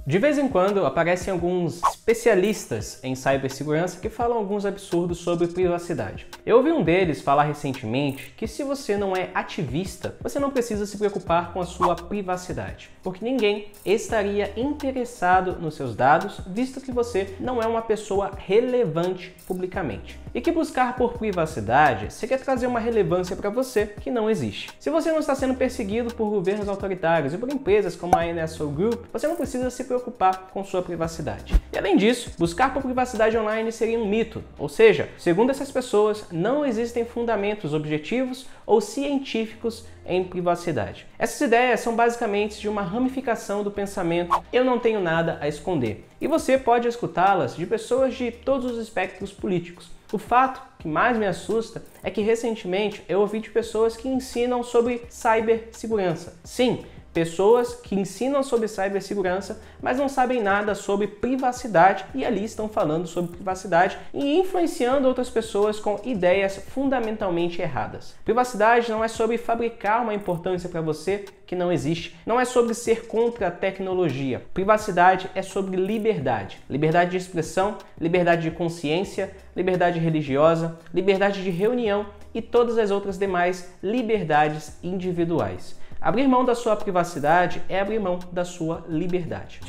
De vez em quando aparecem alguns especialistas em cibersegurança que falam alguns absurdos sobre privacidade. Eu ouvi um deles falar recentemente que se você não é ativista, você não precisa se preocupar com a sua privacidade, porque ninguém estaria interessado nos seus dados, visto que você não é uma pessoa relevante publicamente. E que buscar por privacidade seria trazer uma relevância para você que não existe. Se você não está sendo perseguido por governos autoritários e por empresas como a NSO Group, você não precisa se preocupar com sua privacidade. E além disso, buscar por privacidade online seria um mito, ou seja, segundo essas pessoas, não existem fundamentos objetivos ou científicos em privacidade. Essas ideias são basicamente de uma ramificação do pensamento "eu não tenho nada a esconder", e você pode escutá-las de pessoas de todos os espectros políticos. O fato que mais me assusta é que recentemente eu ouvi de pessoas que ensinam sobre cibersegurança. Sim, pessoas que ensinam sobre cibersegurança, mas não sabem nada sobre privacidade e ali estão falando sobre privacidade e influenciando outras pessoas com ideias fundamentalmente erradas. Privacidade não é sobre fabricar uma importância para você que não existe, não é sobre ser contra a tecnologia. Privacidade é sobre liberdade. Liberdade de expressão, liberdade de consciência, liberdade religiosa, liberdade de reunião e todas as outras demais liberdades individuais. Abrir mão da sua privacidade é abrir mão da sua liberdade.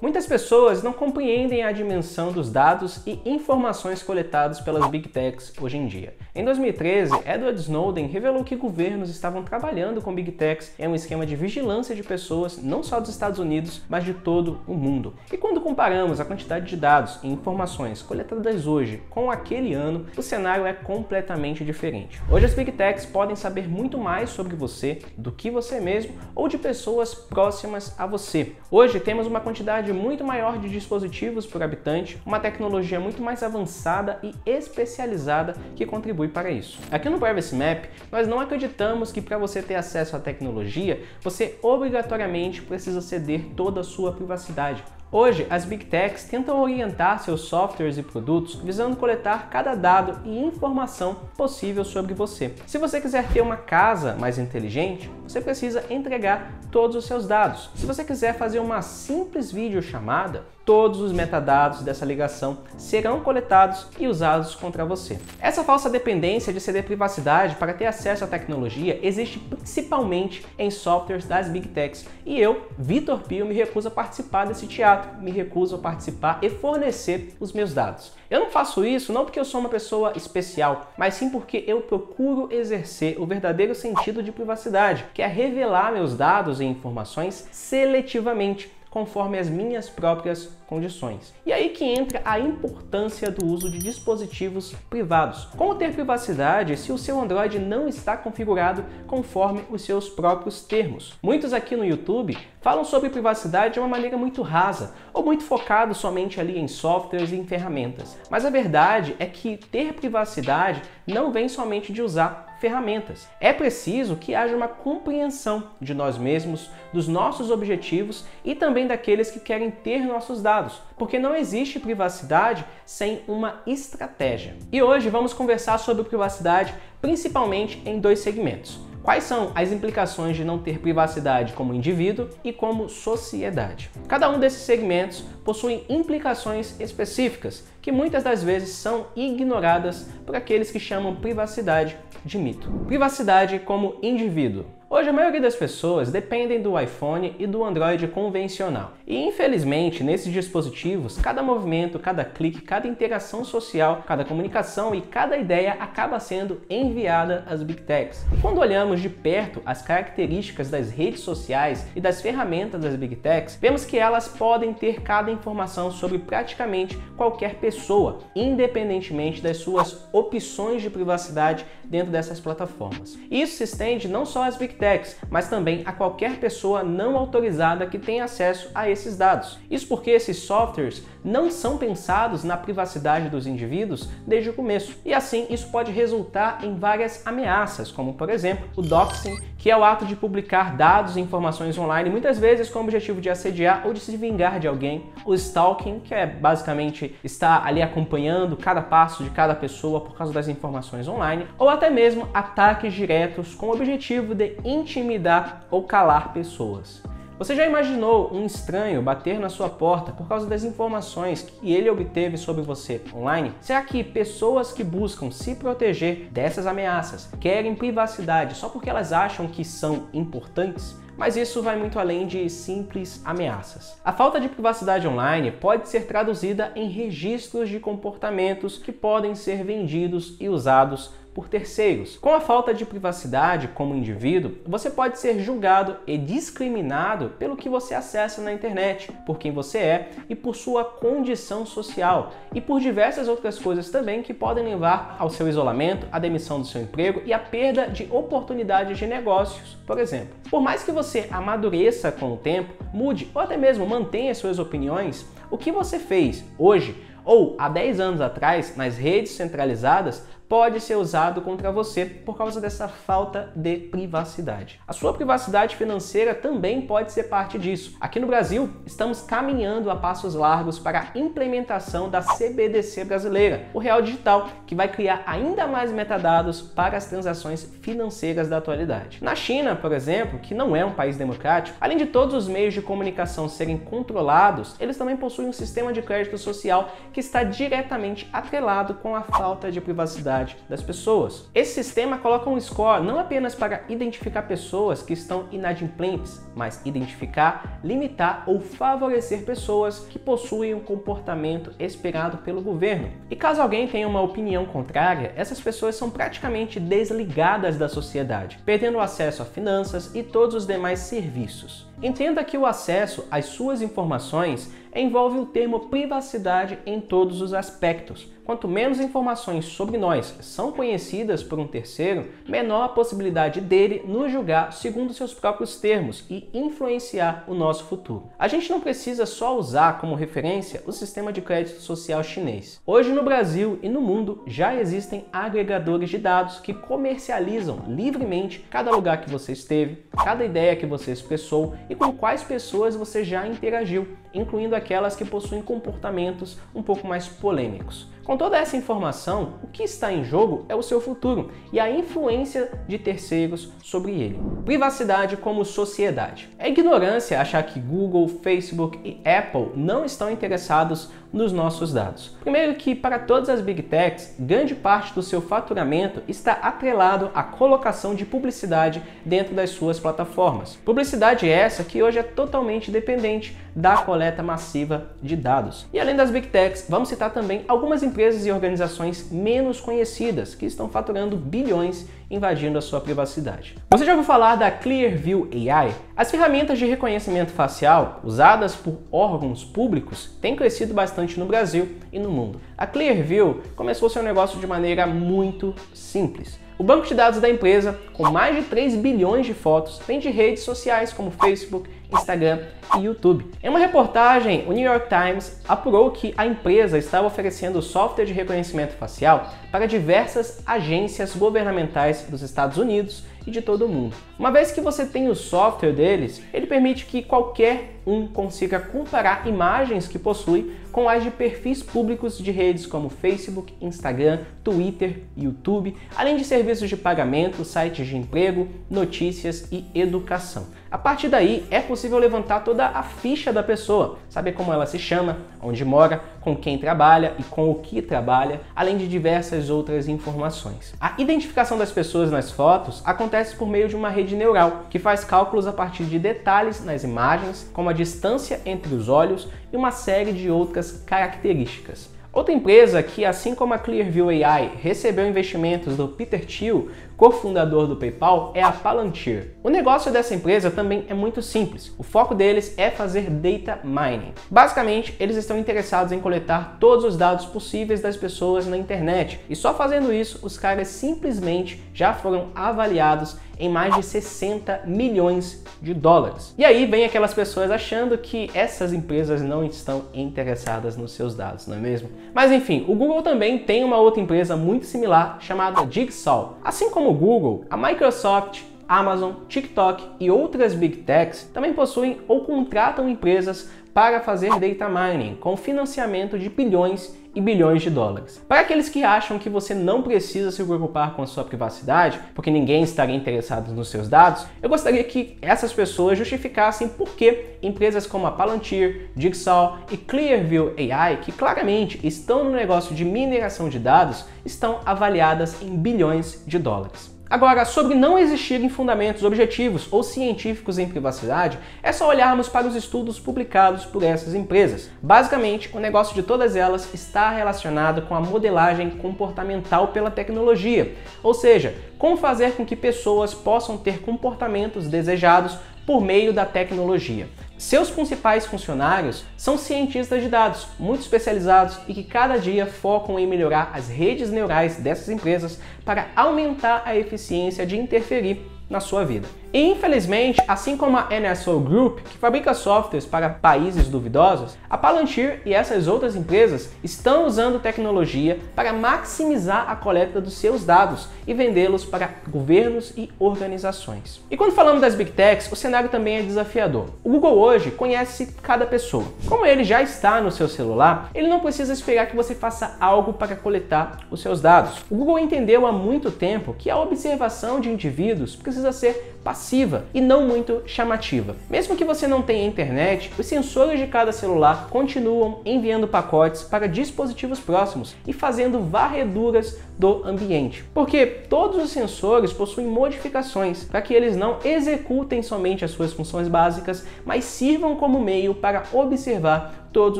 Muitas pessoas não compreendem a dimensão dos dados e informações coletados pelas Big Techs hoje em dia. Em 2013, Edward Snowden revelou que governos estavam trabalhando com Big Techs em um esquema de vigilância de pessoas não só dos Estados Unidos, mas de todo o mundo. E quando comparamos a quantidade de dados e informações coletadas hoje com aquele ano, o cenário é completamente diferente. Hoje as Big Techs podem saber muito mais sobre você do que você mesmo ou de pessoas próximas a você. Hoje temos uma quantidade muito maior de dispositivos por habitante, uma tecnologia muito mais avançada e especializada que contribui para isso. Aqui no Privacy Map, nós não acreditamos que para você ter acesso à tecnologia, você obrigatoriamente precisa ceder toda a sua privacidade. Hoje, as Big Techs tentam orientar seus softwares e produtos visando coletar cada dado e informação possível sobre você. Se você quiser ter uma casa mais inteligente, você precisa entregar todos os seus dados. Se você quiser fazer uma simples videochamada, todos os metadados dessa ligação serão coletados e usados contra você. Essa falsa dependência de ceder privacidade para ter acesso à tecnologia existe principalmente em softwares das Big Techs. E eu, Vitor Pio, me recuso a participar desse teatro, me recuso a participar e fornecer os meus dados. Eu não faço isso não porque eu sou uma pessoa especial, mas sim porque eu procuro exercer o verdadeiro sentido de privacidade, que é revelar meus dados e informações seletivamente, conforme as minhas próprias condições. E aí que entra a importância do uso de dispositivos privados. Como ter privacidade se o seu Android não está configurado conforme os seus próprios termos? Muitos aqui no YouTube falam sobre privacidade de uma maneira muito rasa, ou muito focado somente ali em softwares e em ferramentas. Mas a verdade é que ter privacidade não vem somente de usar ferramentas. É preciso que haja uma compreensão de nós mesmos, dos nossos objetivos e também daqueles que querem ter nossos dados, porque não existe privacidade sem uma estratégia. E hoje vamos conversar sobre privacidade principalmente em dois segmentos. Quais são as implicações de não ter privacidade como indivíduo e como sociedade? Cada um desses segmentos possui implicações específicas que muitas das vezes são ignoradas por aqueles que chamam privacidade de mito. Privacidade como indivíduo. Hoje a maioria das pessoas dependem do iPhone e do Android convencional. E infelizmente, nesses dispositivos, cada movimento, cada clique, cada interação social, cada comunicação e cada ideia acaba sendo enviada às Big Techs. E quando olhamos de perto as características das redes sociais e das ferramentas das Big Techs, vemos que elas podem ter cada informação sobre praticamente qualquer pessoa, independentemente das suas opções de privacidade dentro dessas plataformas. Isso se estende não só às Big Techs, mas também a qualquer pessoa não autorizada que tenha acesso a esses dados. Isso porque esses softwares não são pensados na privacidade dos indivíduos desde o começo. E assim, isso pode resultar em várias ameaças, como por exemplo, o doxing, que é o ato de publicar dados e informações online, muitas vezes com o objetivo de assediar ou de se vingar de alguém. O stalking, que é basicamente estar ali acompanhando cada passo de cada pessoa por causa das informações online, ou até mesmo ataques diretos com o objetivo de intimidar ou calar pessoas. Você já imaginou um estranho bater na sua porta por causa das informações que ele obteve sobre você online? Será que pessoas que buscam se proteger dessas ameaças querem privacidade só porque elas acham que são importantes? Mas isso vai muito além de simples ameaças. A falta de privacidade online pode ser traduzida em registros de comportamentos que podem ser vendidos e usados por terceiros. Com a falta de privacidade como indivíduo, você pode ser julgado e discriminado pelo que você acessa na internet, por quem você é e por sua condição social, e por diversas outras coisas também que podem levar ao seu isolamento, à demissão do seu emprego e à perda de oportunidades de negócios, por exemplo. Por mais que você amadureça com o tempo, mude ou até mesmo mantenha suas opiniões, o que você fez hoje ou há 10 anos atrás nas redes centralizadas pode ser usado contra você por causa dessa falta de privacidade. A sua privacidade financeira também pode ser parte disso. Aqui no Brasil, estamos caminhando a passos largos para a implementação da CBDC brasileira, o Real Digital, que vai criar ainda mais metadados para as transações financeiras da atualidade. Na China, por exemplo, que não é um país democrático, além de todos os meios de comunicação serem controlados, eles também possuem um sistema de crédito social que está diretamente atrelado com a falta de privacidade das pessoas. Esse sistema coloca um score não apenas para identificar pessoas que estão inadimplentes, mas identificar, limitar ou favorecer pessoas que possuem um comportamento esperado pelo governo. E caso alguém tenha uma opinião contrária, essas pessoas são praticamente desligadas da sociedade, perdendo o acesso a finanças e todos os demais serviços. Entenda que o acesso às suas informações envolve o termo privacidade em todos os aspectos. Quanto menos informações sobre nós são conhecidas por um terceiro, menor a possibilidade dele nos julgar segundo seus próprios termos e influenciar o nosso futuro. A gente não precisa só usar como referência o sistema de crédito social chinês. Hoje no Brasil e no mundo já existem agregadores de dados que comercializam livremente cada lugar que você esteve, cada ideia que você expressou e com quais pessoas você já interagiu, incluindo aquelas que possuem comportamentos um pouco mais polêmicos. Com toda essa informação, o que está em jogo é o seu futuro e a influência de terceiros sobre ele. Privacidade como sociedade. É ignorância achar que Google, Facebook e Apple não estão interessados nos nossos dados. Primeiro que, para todas as Big Techs, grande parte do seu faturamento está atrelado à colocação de publicidade dentro das suas plataformas. Publicidade essa que hoje é totalmente dependente da coleta massiva de dados. E além das Big Techs, vamos citar também algumas empresas e organizações menos conhecidas que estão faturando bilhões invadindo a sua privacidade. Você já ouviu falar da Clearview AI? As ferramentas de reconhecimento facial usadas por órgãos públicos têm crescido bastante no Brasil e no mundo. A Clearview começou seu negócio de maneira muito simples. O banco de dados da empresa, com mais de 3 bilhões de fotos, vem de redes sociais como Facebook, Instagram e YouTube. Em uma reportagem, o New York Times apurou que a empresa estava oferecendo software de reconhecimento facial para diversas agências governamentais dos Estados Unidos e de todo o mundo. Uma vez que você tem o software deles, ele permite que qualquer um consiga comparar imagens que possui com as de perfis públicos de redes como Facebook, Instagram, Twitter, YouTube, além de serviços de pagamento, sites de emprego, notícias e educação. A partir daí, é possível levantar toda a ficha da pessoa, saber como ela se chama, onde mora, com quem trabalha e com o que trabalha, além de diversas outras informações. A identificação das pessoas nas fotos acontece por meio de uma rede neural, que faz cálculos a partir de detalhes nas imagens, como a distância entre os olhos e uma série de outras características. Outra empresa que, assim como a Clearview AI, recebeu investimentos do Peter Thiel, cofundador do PayPal, é a Palantir. O negócio dessa empresa também é muito simples. O foco deles é fazer data mining. Basicamente, eles estão interessados em coletar todos os dados possíveis das pessoas na internet. E só fazendo isso, os caras simplesmente já foram avaliados em mais de 60 milhões de dólares. E aí vem aquelas pessoas achando que essas empresas não estão interessadas nos seus dados, não é mesmo? Mas enfim, o Google também tem uma outra empresa muito similar chamada Jigsaw. Assim como o Google, a Microsoft, Amazon, TikTok e outras Big Techs também possuem ou contratam empresas para fazer data mining com financiamento de bilhões e bilhões de dólares. Para aqueles que acham que você não precisa se preocupar com a sua privacidade, porque ninguém estaria interessado nos seus dados, eu gostaria que essas pessoas justificassem por que empresas como a Palantir, Jigsaw e Clearview AI, que claramente estão no negócio de mineração de dados, estão avaliadas em bilhões de dólares. Agora, sobre não existirem fundamentos objetivos ou científicos em privacidade, é só olharmos para os estudos publicados por essas empresas. Basicamente, o negócio de todas elas está relacionado com a modelagem comportamental pela tecnologia, ou seja, como fazer com que pessoas possam ter comportamentos desejados por meio da tecnologia. Seus principais funcionários são cientistas de dados, muito especializados e que cada dia focam em melhorar as redes neurais dessas empresas para aumentar a eficiência de interferir na sua vida. E infelizmente, assim como a NSO Group, que fabrica softwares para países duvidosos, a Palantir e essas outras empresas estão usando tecnologia para maximizar a coleta dos seus dados e vendê-los para governos e organizações. E quando falamos das Big Techs, o cenário também é desafiador. O Google hoje conhece cada pessoa. Como ele já está no seu celular, ele não precisa esperar que você faça algo para coletar os seus dados. O Google entendeu há muito tempo que a observação de indivíduos precisa ser passiva e não muito chamativa. Mesmo que você não tenha internet, os sensores de cada celular continuam enviando pacotes para dispositivos próximos e fazendo varreduras do ambiente. Porque todos os sensores possuem modificações para que eles não executem somente as suas funções básicas, mas sirvam como meio para observar todos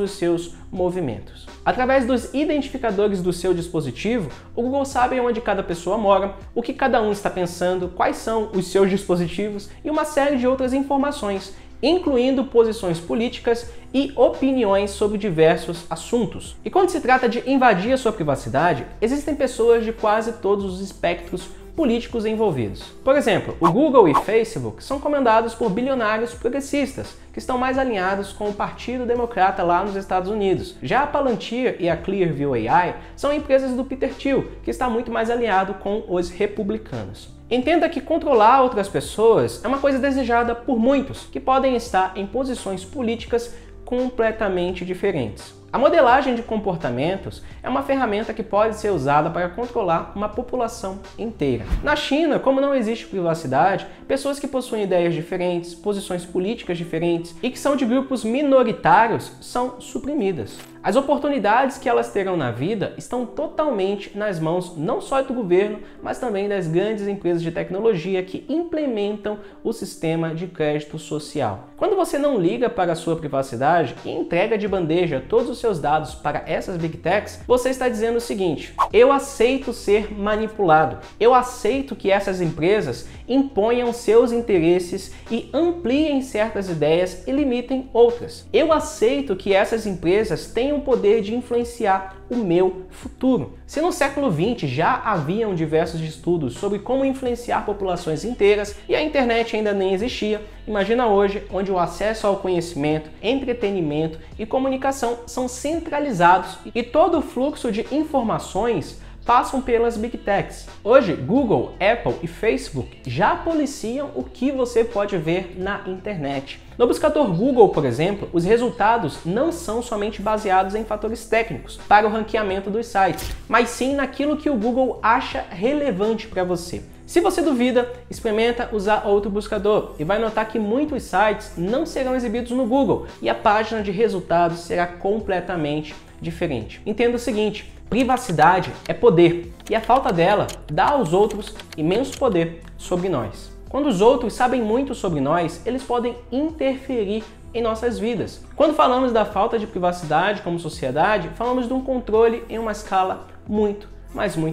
os seus movimentos. Através dos identificadores do seu dispositivo, o Google sabe onde cada pessoa mora, o que cada um está pensando, quais são os seus dispositivos e uma série de outras informações, incluindo posições políticas e opiniões sobre diversos assuntos. E quando se trata de invadir a sua privacidade, existem pessoas de quase todos os espectros políticos envolvidos. Por exemplo, o Google e Facebook são comandados por bilionários progressistas, que estão mais alinhados com o Partido Democrata lá nos Estados Unidos. Já a Palantir e a Clearview AI são empresas do Peter Thiel, que está muito mais alinhado com os republicanos. Entenda que controlar outras pessoas é uma coisa desejada por muitos, que podem estar em posições políticas completamente diferentes. A modelagem de comportamentos é uma ferramenta que pode ser usada para controlar uma população inteira. Na China, como não existe privacidade, pessoas que possuem ideias diferentes, posições políticas diferentes e que são de grupos minoritários são suprimidas. As oportunidades que elas terão na vida estão totalmente nas mãos não só do governo, mas também das grandes empresas de tecnologia que implementam o sistema de crédito social. Quando você não liga para a sua privacidade e entrega de bandeja todos os seus dados para essas Big Techs, você está dizendo o seguinte: eu aceito ser manipulado, eu aceito que essas empresas imponham seus interesses e ampliem certas ideias e limitem outras. Eu aceito que essas empresas tenham o poder de influenciar o meu futuro. Se no século XX já haviam diversos estudos sobre como influenciar populações inteiras e a internet ainda nem existia, imagina hoje, onde o acesso ao conhecimento, entretenimento e comunicação são centralizados e todo o fluxo de informações passam pelas Big Techs. Hoje, Google, Apple e Facebook já policiam o que você pode ver na internet. No buscador Google, por exemplo, os resultados não são somente baseados em fatores técnicos para o ranqueamento dos sites, mas sim naquilo que o Google acha relevante para você. Se você duvida, experimenta usar outro buscador e vai notar que muitos sites não serão exibidos no Google e a página de resultados será completamente diferente. Entenda o seguinte: privacidade é poder e a falta dela dá aos outros imenso poder sobre nós. Quando os outros sabem muito sobre nós, eles podem interferir em nossas vidas. Quando falamos da falta de privacidade como sociedade, falamos de um controle em uma escala muito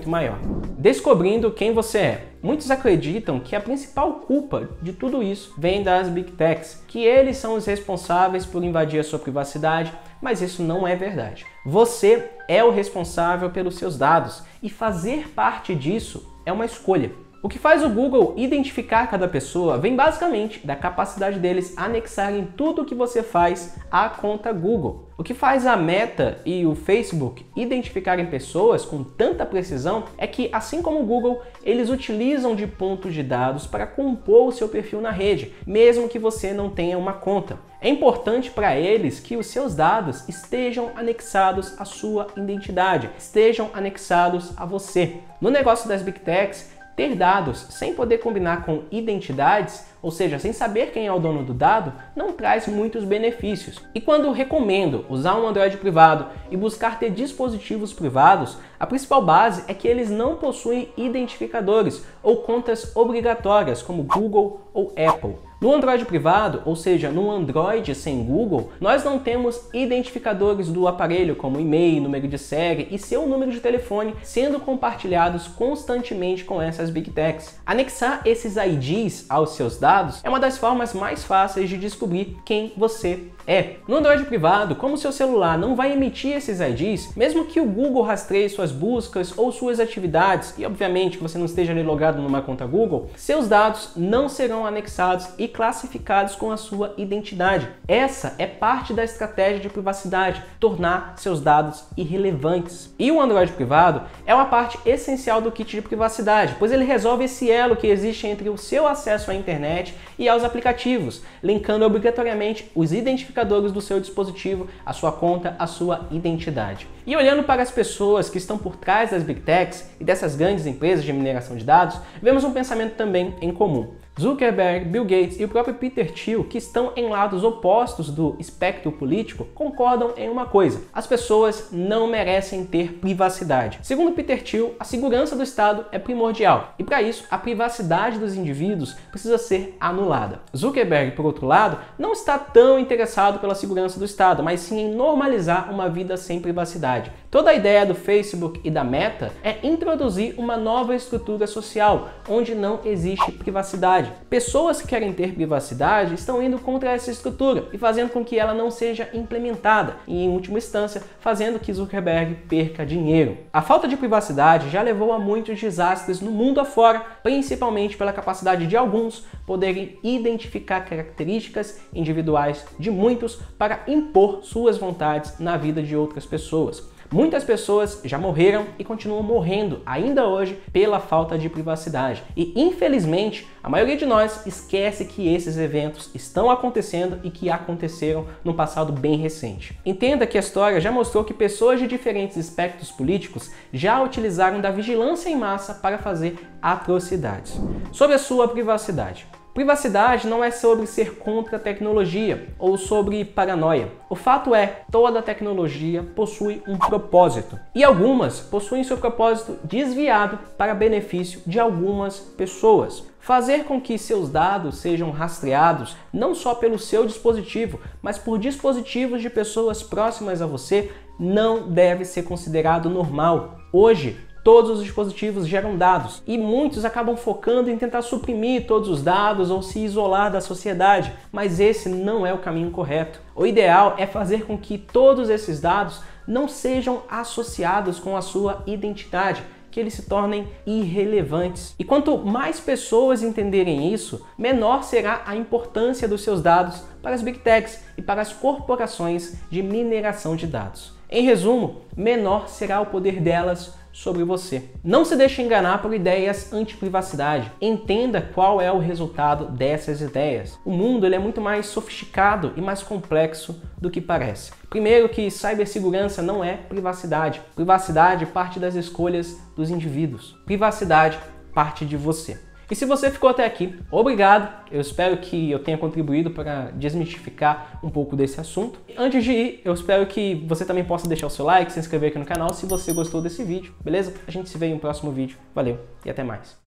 maior. Descobrindo quem você é. Muitos acreditam que a principal culpa de tudo isso vem das Big Techs, que eles são os responsáveis por invadir a sua privacidade, mas isso não é verdade. Você é o responsável pelos seus dados e fazer parte disso é uma escolha. O O que faz o Google identificar cada pessoa vem basicamente da capacidade deles anexarem tudo o que você faz à conta Google. O que faz a Meta e o Facebook identificarem pessoas com tanta precisão é que, assim como o Google, eles utilizam de pontos de dados para compor o seu perfil na rede, mesmo que você não tenha uma conta. É importante para eles que os seus dados estejam anexados à sua identidade, estejam anexados a você. No negócio das Big Techs, ter dados sem poder combinar com identidades, ou seja, sem saber quem é o dono do dado, não traz muitos benefícios. E quando recomendo usar um Android privado e buscar ter dispositivos privados, a principal base é que eles não possuem identificadores ou contas obrigatórias como Google ou Apple. No Android privado, ou seja, no Android sem Google, nós não temos identificadores do aparelho como e-mail, número de série e seu número de telefone sendo compartilhados constantemente com essas Big Techs. Anexar esses IDs aos seus dados é uma das formas mais fáceis de descobrir quem você é. No Android privado, como seu celular não vai emitir esses IDs, mesmo que o Google rastreie suas buscas ou suas atividades, e obviamente que você não esteja ali logado numa conta Google, seus dados não serão anexados e classificados com a sua identidade. Essa é parte da estratégia de privacidade, tornar seus dados irrelevantes. E o Android privado é uma parte essencial do kit de privacidade, pois ele resolve esse elo que existe entre o seu acesso à internet e aos aplicativos, linkando obrigatoriamente os identificadores do seu dispositivo, a sua conta, a sua identidade. E olhando para as pessoas que estão por trás das Big Techs e dessas grandes empresas de mineração de dados, vemos um pensamento também em comum. Zuckerberg, Bill Gates e o próprio Peter Thiel, que estão em lados opostos do espectro político, concordam em uma coisa: as pessoas não merecem ter privacidade. Segundo Peter Thiel, a segurança do Estado é primordial e, para isso, a privacidade dos indivíduos precisa ser anulada. Zuckerberg, por outro lado, não está tão interessado pela segurança do Estado, mas sim em normalizar uma vida sem privacidade. Toda a ideia do Facebook e da Meta é introduzir uma nova estrutura social, onde não existe privacidade. Pessoas que querem ter privacidade estão indo contra essa estrutura e fazendo com que ela não seja implementada e, em última instância, fazendo que Zuckerberg perca dinheiro. A falta de privacidade já levou a muitos desastres no mundo afora, principalmente pela capacidade de alguns poderem identificar características individuais de muitos para impor suas vontades na vida de outras pessoas. Muitas pessoas já morreram e continuam morrendo ainda hoje pela falta de privacidade. E, infelizmente, a maioria de nós esquece que esses eventos estão acontecendo e que aconteceram no passado bem recente. Entenda que a história já mostrou que pessoas de diferentes espectros políticos já utilizaram da vigilância em massa para fazer atrocidades. Sobre a sua privacidade. Privacidade não é sobre ser contra a tecnologia ou sobre paranoia. O fato é, toda tecnologia possui um propósito e algumas possuem seu propósito desviado para benefício de algumas pessoas. Fazer com que seus dados sejam rastreados não só pelo seu dispositivo, mas por dispositivos de pessoas próximas a você não deve ser considerado normal. Hoje, todos os dispositivos geram dados e muitos acabam focando em tentar suprimir todos os dados ou se isolar da sociedade, mas esse não é o caminho correto. O ideal é fazer com que todos esses dados não sejam associados com a sua identidade, que eles se tornem irrelevantes. E quanto mais pessoas entenderem isso, menor será a importância dos seus dados para as Big Techs e para as corporações de mineração de dados. Em resumo, menor será o poder delas sobre você. Não se deixe enganar por ideias anti-privacidade. Entenda qual é o resultado dessas ideias. O mundo ele é muito mais sofisticado e mais complexo do que parece. Primeiro que cibersegurança não é privacidade. Privacidade parte das escolhas dos indivíduos. Privacidade parte de você. E se você ficou até aqui, obrigado! Eu espero que eu tenha contribuído para desmistificar um pouco desse assunto. Antes de ir, eu espero que você também possa deixar o seu like, se inscrever aqui no canal se você gostou desse vídeo, beleza? A gente se vê em um próximo vídeo. Valeu e até mais!